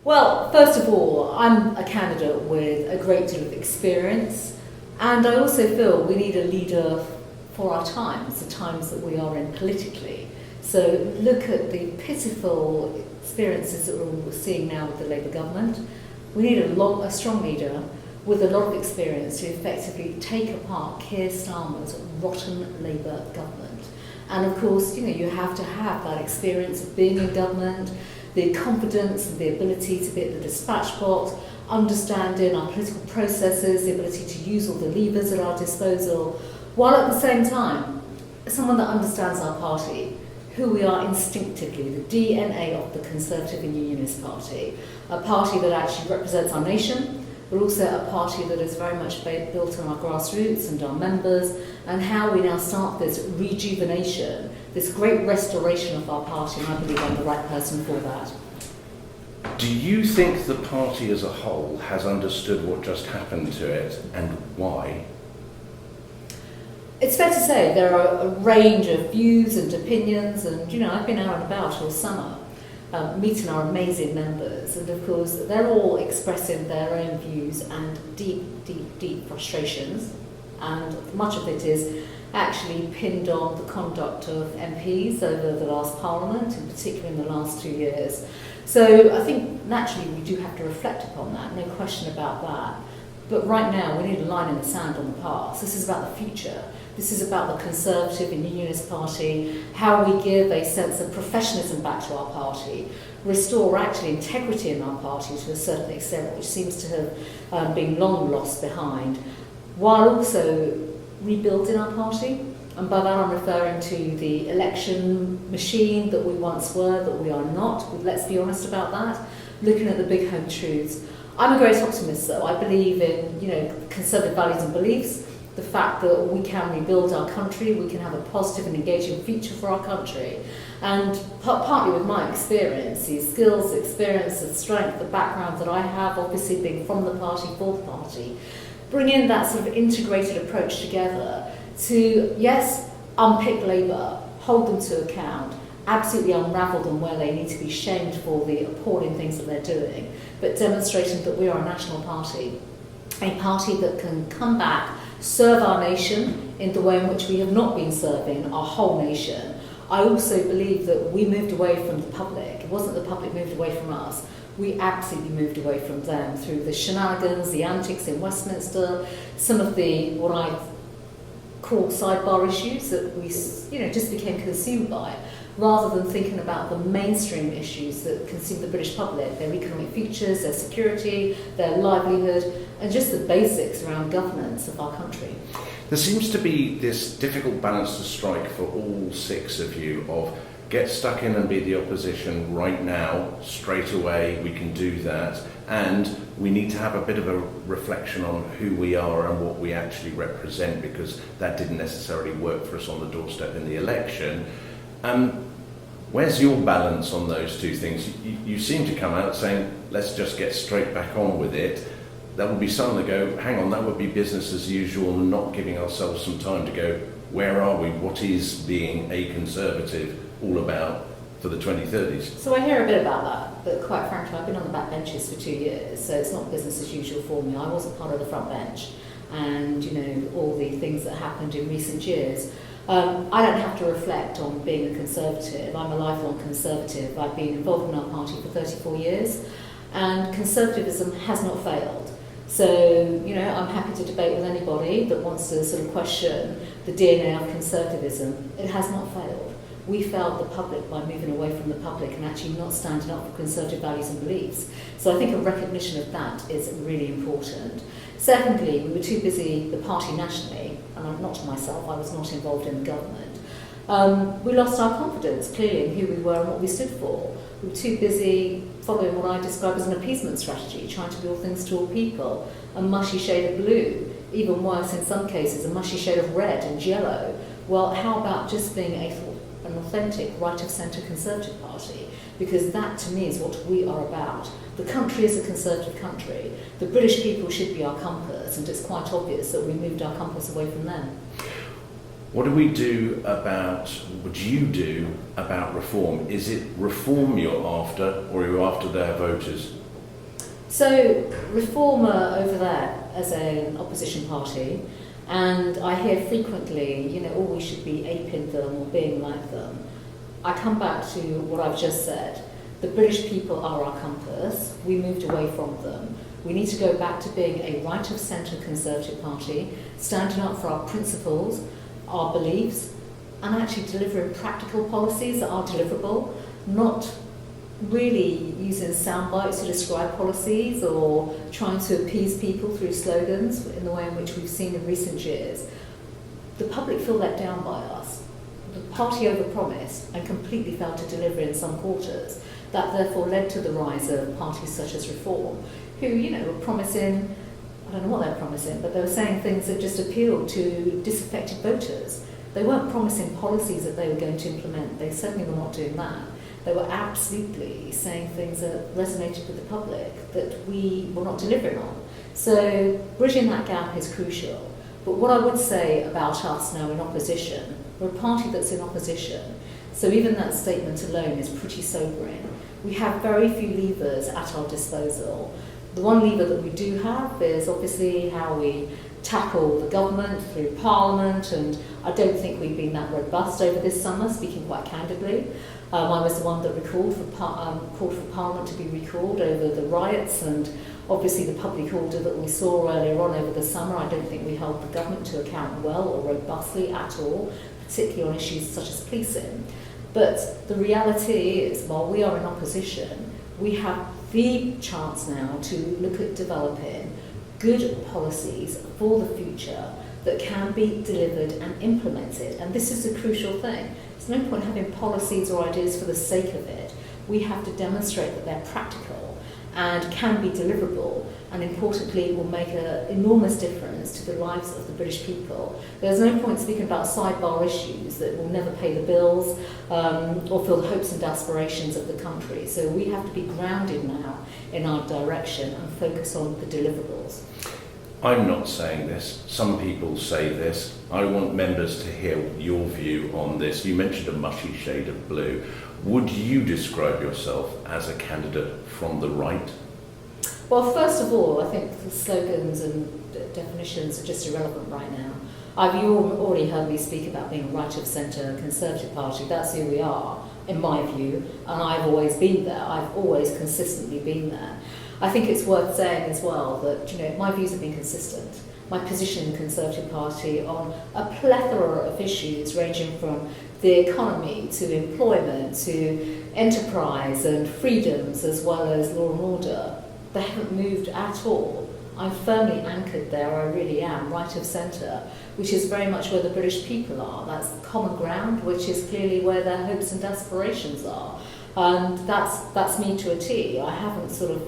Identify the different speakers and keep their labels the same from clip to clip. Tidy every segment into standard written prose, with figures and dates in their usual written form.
Speaker 1: Well, first of all, I'm a candidate with a great deal of experience, and I also feel we need a leader for our times, the times that we are in politically. So look at the pitiful experiences that we're seeing now with the Labour government. We need a strong leader with a lot of experience to effectively take apart Keir Starmer's rotten Labour government. And of course, you have to have that experience of being in government, the confidence and the ability to be at the dispatch box, understanding our political processes, the ability to use all the levers at our disposal, while at the same time, someone that understands our party, who we are instinctively, the DNA of the Conservative and Unionist Party, a party that actually represents our nation, but also a party that is very much built on our grassroots and our members, and how we now start this rejuvenation, this great restoration of our party, and I believe I'm the right person for that.
Speaker 2: Do you think the party as a whole has understood what just happened to it, and why?
Speaker 1: It's fair to say there are a range of views and opinions, and I've been out and about all summer, meeting our amazing members, and of course they're all expressing their own views and deep frustrations, and much of it is actually pinned on the conduct of MPs over the last Parliament, in particular in the last 2 years. So I think naturally we do have to reflect upon that, no question about that. But right now we need a line in the sand on the past. This is about the future. This is about the Conservative and Unionist Party, how we give a sense of professionalism back to our party, restore actually integrity in our party to a certain extent, which seems to have been long lost behind, while also rebuilding our party. And by that I'm referring to the election machine that we once were, that we are not. Let's be honest about that. Looking at the big home truths. I'm a great optimist though. I believe in conservative values and beliefs. The fact that we can rebuild our country, we can have a positive and engaging future for our country. And partly with my experience, the skills, the experience, the strength, the background that I have, obviously being from the party, for the party, bring in that sort of integrated approach together to, yes, unpick Labour, hold them to account, absolutely unravel them where they need to be shamed for the appalling things that they're doing, but demonstrating that we are a national party, a party that can come back, serve our nation in the way in which we have not been serving our whole nation. I also believe that we moved away from the public. It wasn't the public moved away from us. We absolutely moved away from them through the shenanigans, the antics in Westminster, some of the, what I call sidebar issues that we just became consumed by, rather than thinking about the mainstream issues that consume the British public, their economic futures, their security, their livelihood, and just the basics around governance of our country.
Speaker 2: There seems to be this difficult balance to strike for all six of you of get stuck in and be the opposition right now, straight away, we can do that, and we need to have a bit of a reflection on who we are and what we actually represent, because that didn't necessarily work for us on the doorstep in the election. Where's your balance on those two things? You seem to come out saying, let's just get straight back on with it. There will be some that go, hang on, that would be business as usual, and not giving ourselves some time to go, where are we? What is being a Conservative all about for the 2030s?
Speaker 1: So I hear a bit about that, but quite frankly, I've been on the back benches for 2 years, so it's not business as usual for me. I wasn't part of the front bench, and all the things that happened in recent years. I don't have to reflect on being a Conservative. I'm a lifelong Conservative. I've been involved in our party for 34 years, and Conservatism has not failed. So, I'm happy to debate with anybody that wants to sort of question the DNA of Conservatism. It has not failed. We failed the public by moving away from the public and actually not standing up for Conservative values and beliefs. So I think a recognition of that is really important. Secondly, we were too busy, the party nationally, and I'm not myself, I was not involved in the government. We lost our confidence, clearly, in who we were and what we stood for. We were too busy following what I describe as an appeasement strategy, trying to be all things to all people, a mushy shade of blue, even worse in some cases, a mushy shade of red and yellow. Well, how about just being an authentic right-of-centre Conservative party? Because that, to me, is what we are about. The country is a Conservative country. The British people should be our compass, and it's quite obvious that we moved our compass away from them.
Speaker 2: What do we do about, what do you do about reform? Is it reform you're after, or are you after their voters?
Speaker 1: So Reform are over there as an opposition party, and I hear frequently, we should be aping them or being like them. I come back to what I've just said. The British people are our compass. We moved away from them. We need to go back to being a right-of-centre Conservative party, standing up for our principles, our beliefs, and actually delivering practical policies that are deliverable, not really using sound bites to describe policies or trying to appease people through slogans in the way in which we've seen in recent years. The public feel let down by us. The party overpromised and completely failed to deliver in some quarters. That therefore led to the rise of parties such as Reform, who, were promising, I don't know what they were promising, but they were saying things that just appealed to disaffected voters. They weren't promising policies that they were going to implement. They certainly were not doing that. They were absolutely saying things that resonated with the public that we were not delivering on. So bridging that gap is crucial. But what I would say about us now in opposition, we're a party that's in opposition. So even that statement alone is pretty sobering. We have very few levers at our disposal. The one lever that we do have is obviously how we tackle the government through Parliament, and I don't think we've been that robust over this summer, speaking quite candidly. I was the one that called for Parliament to be recalled over the riots, and obviously the public order that we saw earlier on over the summer. I don't think we held the government to account well or robustly at all, particularly on issues such as policing. But the reality is, while we are in opposition, we have the chance now to look at developing good policies for the future that can be delivered and implemented. And this is a crucial thing. There's no point having policies or ideas for the sake of it. We have to demonstrate that they're practical and can be deliverable, and importantly will make an enormous difference to the lives of the British people. There's no point speaking about sidebar issues that will never pay the bills or fill the hopes and aspirations of the country. So we have to be grounded now in our direction and focus on the deliverables.
Speaker 2: I'm not saying this. Some people say this. I want members to hear your view on this. You mentioned a mushy shade of blue. Would you describe yourself as a candidate from the right?
Speaker 1: Well, first of all, I think the slogans and definitions are just irrelevant right now. You already heard me speak about being a right-of-centre Conservative party. That's who we are, in my view, and I've always been there. I've always consistently been there. I think it's worth saying as well that, my views have been consistent. My position in the Conservative Party on a plethora of issues ranging from the economy to employment to enterprise and freedoms as well as law and order, they haven't moved at all. I'm firmly anchored there, I really am, right of centre, which is very much where the British people are. That's common ground, which is clearly where their hopes and aspirations are. And that's me to a T. I haven't sort of,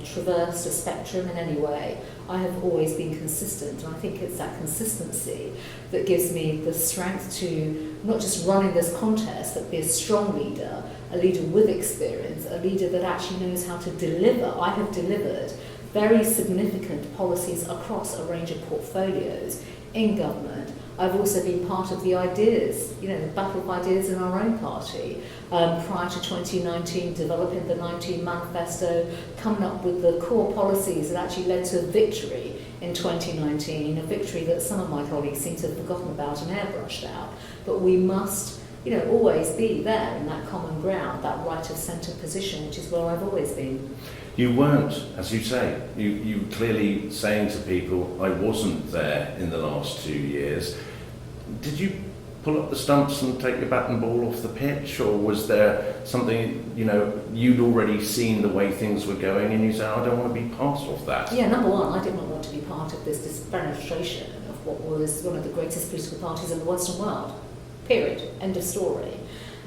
Speaker 1: traversed a spectrum in any way. I have always been consistent, and I think it's that consistency that gives me the strength to not just run in this contest, but be a strong leader, a leader with experience, a leader that actually knows how to deliver. I have delivered very significant policies across a range of portfolios in government. I've also been part of the ideas, the battle of ideas in our own party. Prior to 2019, developing the 19 manifesto, coming up with the core policies that actually led to a victory in 2019, a victory that some of my colleagues seem to have forgotten about and airbrushed out. But we must, always be there in that common ground, that right of centre position, which is where I've always been.
Speaker 2: You weren't, as you say. You clearly saying to people, I wasn't there in the last 2 years. Did you pull up the stumps and take your bat and ball off the pitch, or was there something, you'd already seen the way things were going and you said, I don't want to be part of that?
Speaker 1: Yeah, number one, I did not want to be part of this dispenetration of what was one of the greatest political parties in the Western world. Period. End of story.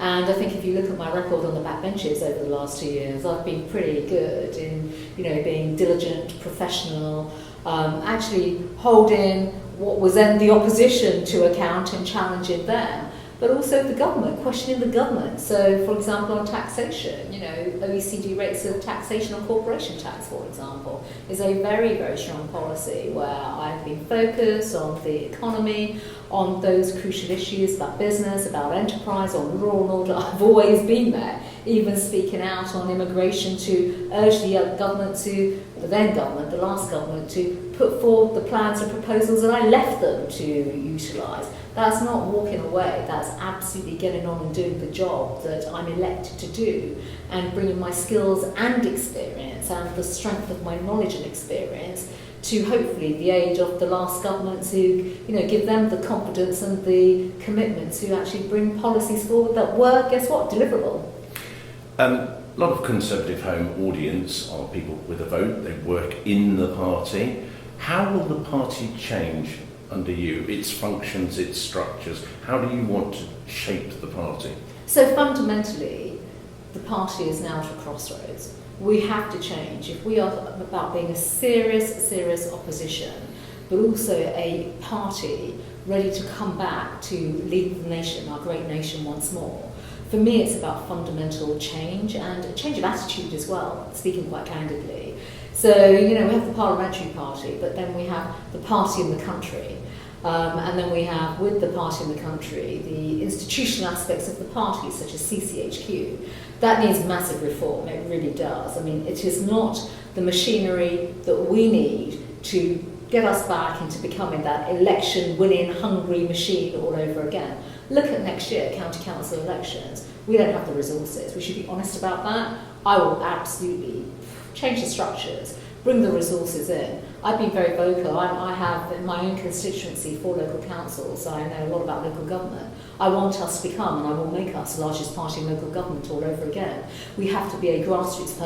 Speaker 1: And I think if you look at my record on the backbenches over the last 2 years, I've been pretty good in, being diligent, professional, actually holding what was then the opposition to account and challenging them, but also the government, questioning the government. So, for example, on taxation, OECD rates of taxation on corporation tax, for example, is a very, very strong policy where I've been focused on the economy, on those crucial issues about business, about enterprise, on law and order. I've always been there even speaking out on immigration to urge the government to, the then government, the last government, to put forward the plans and proposals that I left them to utilise. That's not walking away, that's absolutely getting on and doing the job that I'm elected to do, and bringing my skills and experience and the strength of my knowledge and experience to hopefully the aid of the last governments who, give them the confidence and the commitment to actually bring policies forward that were, guess what, deliverable.
Speaker 2: A lot of Conservative Home audience are people with a vote, they work in the party. How will the party change under you, its functions, its structures? How do you want to shape the party?
Speaker 1: So fundamentally, the party is now at a crossroads. We have to change. If we are about being a serious opposition, but also a party ready to come back to lead the nation, our great nation, once more. For me, it's about fundamental change and a change of attitude as well, speaking quite candidly. So, we have the parliamentary party, but then we have the party in the country. And then we have, with the party in the country, the institutional aspects of the party, such as CCHQ. That needs massive reform, it really does. I mean, it is not the machinery that we need to get us back into becoming that election-winning, hungry machine all over again. Look at next year, county council elections. We don't have the resources. We should be honest about that. I will absolutely change the structures, bring the resources in. I've been very vocal. I have in my own constituency 4 local councils, so I know a lot about local government. I want us to become, and I will make us, the largest party in local government all over again. We have to be a grassroots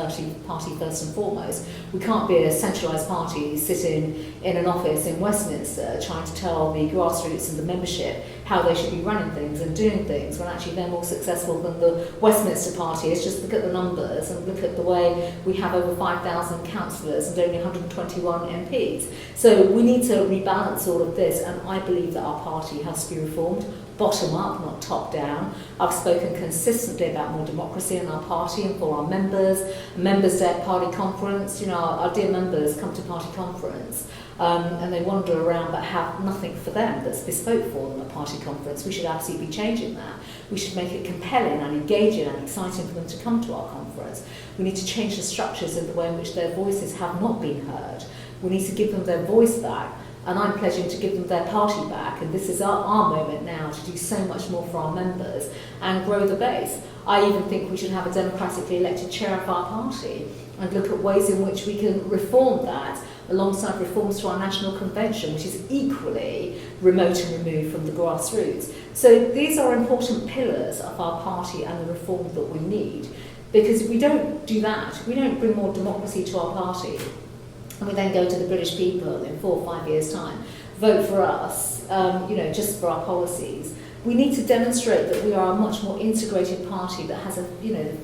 Speaker 1: party first and foremost. We can't be a centralised party sitting in an office in Westminster trying to tell the grassroots and the membership how they should be running things and doing things when actually they're more successful than the Westminster party is. Just look at the numbers and look at the way we have over 5,000 councillors and only 121 MPs. So we need to rebalance all of this, and I believe that our party has to be reformed bottom up, not top down. I've spoken consistently about more democracy in our party and for our members day at party conference. Our dear members come to party conference and they wander around but have nothing for them that's bespoke for them at party conference. We should absolutely be changing that. We should make it compelling and engaging and exciting for them to come to our conference. We need to change the structures in the way in which their voices have not been heard. We need to give them their voice back. And I'm pledging to give them their party back, and this is our moment now to do so much more for our members and grow the base. I even think we should have a democratically elected chair of our party and look at ways in which we can reform that alongside reforms to our national convention, which is equally remote and removed from the grassroots. So these are important pillars of our party and the reform that we need, because if we don't do that, we don't bring more democracy to our party, and we then go to the British people in 4 or 5 years' time, vote for us, just for our policies. We need to demonstrate that we are a much more integrated party that has the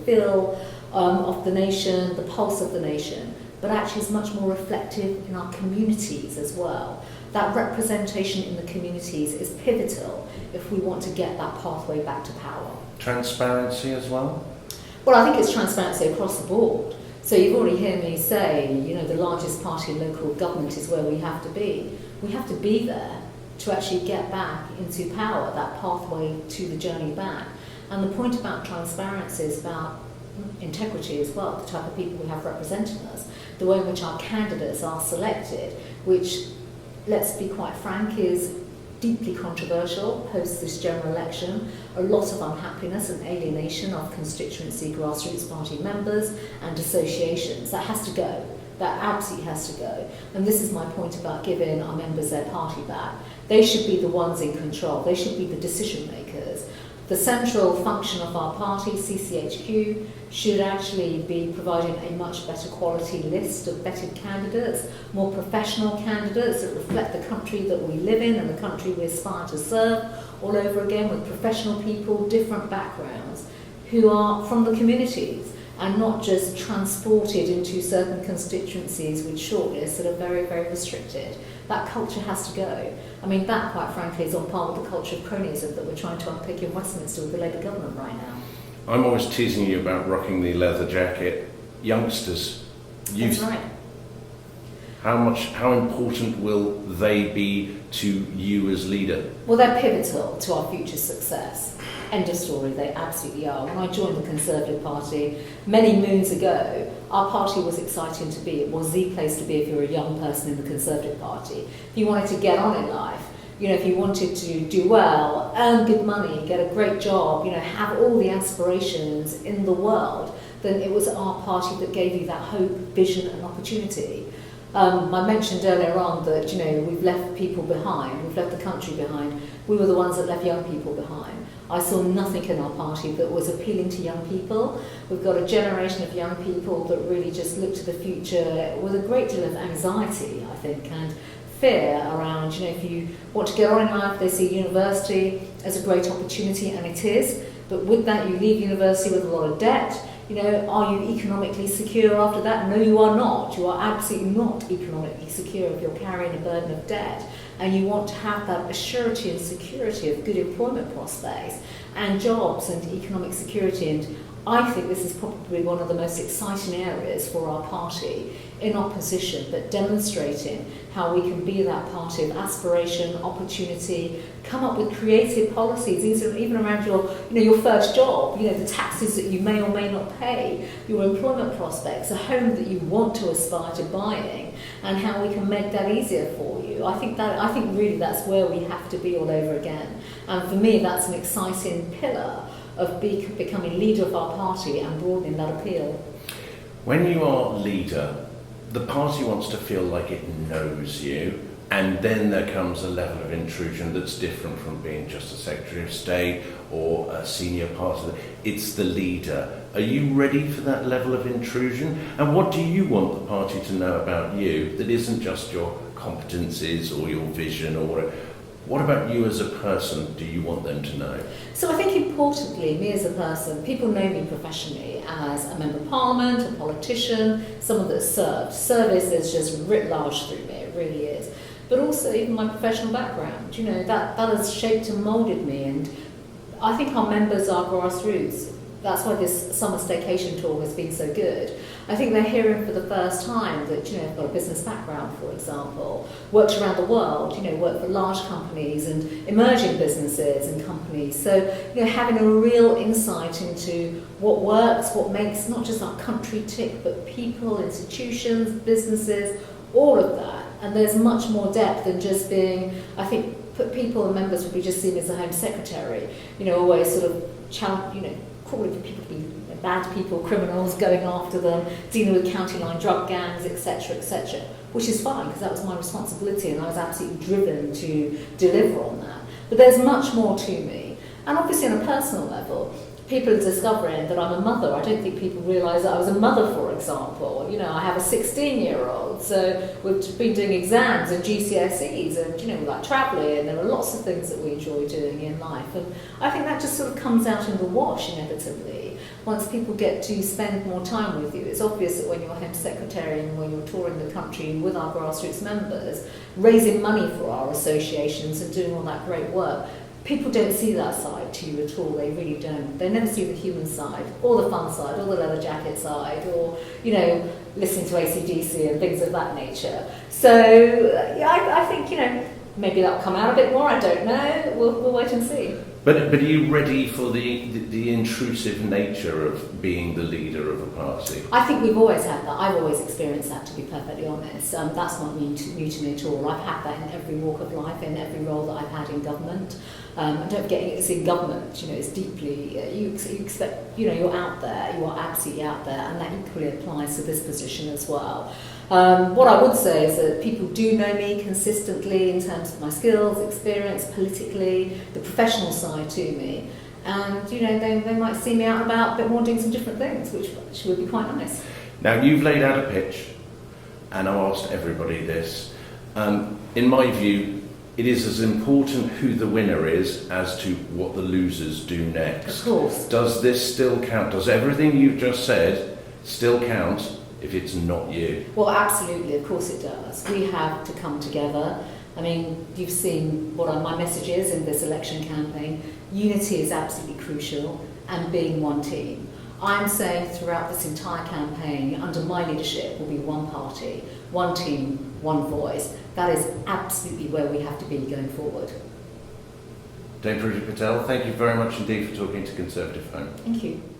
Speaker 1: feel of the nation, the pulse of the nation, but actually is much more reflective in our communities as well. That representation in the communities is pivotal if we want to get that pathway back to power.
Speaker 2: Transparency as well?
Speaker 1: Well, I think it's transparency across the board. So you've already heard me say, the largest party in local government is where we have to be. We have to be there to actually get back into power, that pathway to the journey back. And the point about transparency is about integrity as well, the type of people we have representing us, the way in which our candidates are selected, which, let's be quite frank, is deeply controversial post this general election. A lot of unhappiness and alienation of constituency grassroots party members and associations. That has to go. That absolutely has to go. And this is my point about giving our members their party back. They should be the ones in control. They should be the decision makers. The central function of our party, CCHQ, should actually be providing a much better quality list of vetted candidates, more professional candidates that reflect the country that we live in and the country we aspire to serve, all over again with professional people, different backgrounds, who are from the communities and not just transported into certain constituencies with shortlists that are very, very restricted. That culture has to go. I mean, that, quite frankly, is on par with the culture of cronyism that we're trying to unpick in Westminster with the Labour government right now.
Speaker 2: I'm always teasing you about rocking the leather jacket. Youngsters,
Speaker 1: That's right.
Speaker 2: how important will they be to you as leader?
Speaker 1: Well, they're pivotal to our future success. End of story, they absolutely are. When I joined the Conservative Party many moons ago, our party was exciting to be. It was the place to be if you're a young person in the Conservative Party. If you wanted to get on in life, if you wanted to do well, earn good money, get a great job, have all the aspirations in the world, then it was our party that gave you that hope, vision and opportunity. I mentioned earlier on that, we've left people behind, we've left the country behind. We were the ones that left young people behind. I saw nothing in our party that was appealing to young people. We've got a generation of young people that really just look to the future with a great deal of anxiety, I think, and fear around, if you want to get on in life, they see university as a great opportunity, and it is. But with that, you leave university with a lot of debt. Are you economically secure after that? No, you are not. You are absolutely not economically secure if you're carrying a burden of debt. And you want to have that assurity and security of good employment prospects and jobs and economic security. And I think this is probably one of the most exciting areas for our party in opposition, but demonstrating how we can be that party of aspiration, opportunity, come up with creative policies, even around your first job, the taxes that you may or may not pay, your employment prospects, a home that you want to aspire to buying, and how we can make that easier for you. I think really that's where we have to be all over again. And for me, that's an exciting pillar of becoming leader of our party and broadening that appeal.
Speaker 2: When you are leader, the party wants to feel like it knows you, and then there comes a level of intrusion that's different from being just a Secretary of State or a senior part of it. It's the leader. Are you ready for that level of intrusion? And what do you want the party to know about you that isn't just your competencies or your vision or whatever? What about you as a person do you want them to know?
Speaker 1: So I think importantly, me as a person, people know me professionally as a Member of Parliament, a politician, someone that's served. Service is just writ large through me, it really is. But also even my professional background, that has shaped and moulded me. And I think our members are grassroots. That's why this summer staycation tour has been so good. I think they're hearing for the first time that, I've got a business background, for example, worked around the world, worked for large companies and emerging businesses and companies. So, having a real insight into what works, what makes not just our country tick, but people, institutions, businesses, all of that. And there's much more depth than just being, I think, people and members would be just seen as a Home Secretary, always sort of, calling people to be bad people, criminals, going after them, dealing with county line drug gangs, etc., which is fine because that was my responsibility and I was absolutely driven to deliver on that. But there's much more to me. And obviously on a personal level, people are discovering that I'm a mother. I don't think people realise that I was a mother, for example. I have a 16-year-old, so we've been doing exams and GCSEs and, we like travelling and there are lots of things that we enjoy doing in life. And I think that just sort of comes out in the wash inevitably. Once people get to spend more time with you, it's obvious that when you're Home Secretary and when you're touring the country with our grassroots members, raising money for our associations and doing all that great work, people don't see that side to you at all, they really don't. They never see the human side, or the fun side, or the leather jacket side, or, listening to AC/DC and things of that nature. So, I think, maybe that'll come out a bit more, I don't know, we'll wait and see.
Speaker 2: But are you ready for the intrusive nature of being the leader of a party?
Speaker 1: I think we've always had that. I've always experienced that, to be perfectly honest. That's not new to me at all. I've had that in every walk of life, in every role that I've had in government. And don't forget, it's in government, it's deeply, you expect, you're out there, you are absolutely out there, and that equally applies to this position as well. What I would say is that people do know me consistently in terms of my skills, experience, politically, the professional side to me. And, they might see me out and about a bit more doing some different things, which would be quite nice.
Speaker 2: Now, you've laid out a pitch, and I've asked everybody this. In my view, it is as important who the winner is as to what the losers do next.
Speaker 1: Of course.
Speaker 2: Does this still count? Does everything you've just said still count if it's not you?
Speaker 1: Well, absolutely, of course it does. We have to come together. I mean, you've seen what my message is in this election campaign. Unity is absolutely crucial, and being one team. I'm saying throughout this entire campaign, under my leadership, will be one party, one team, one voice. That is absolutely where we have to be going forward.
Speaker 2: Dame Priti Patel, thank you very much indeed for talking to Conservative Home.
Speaker 1: Thank you.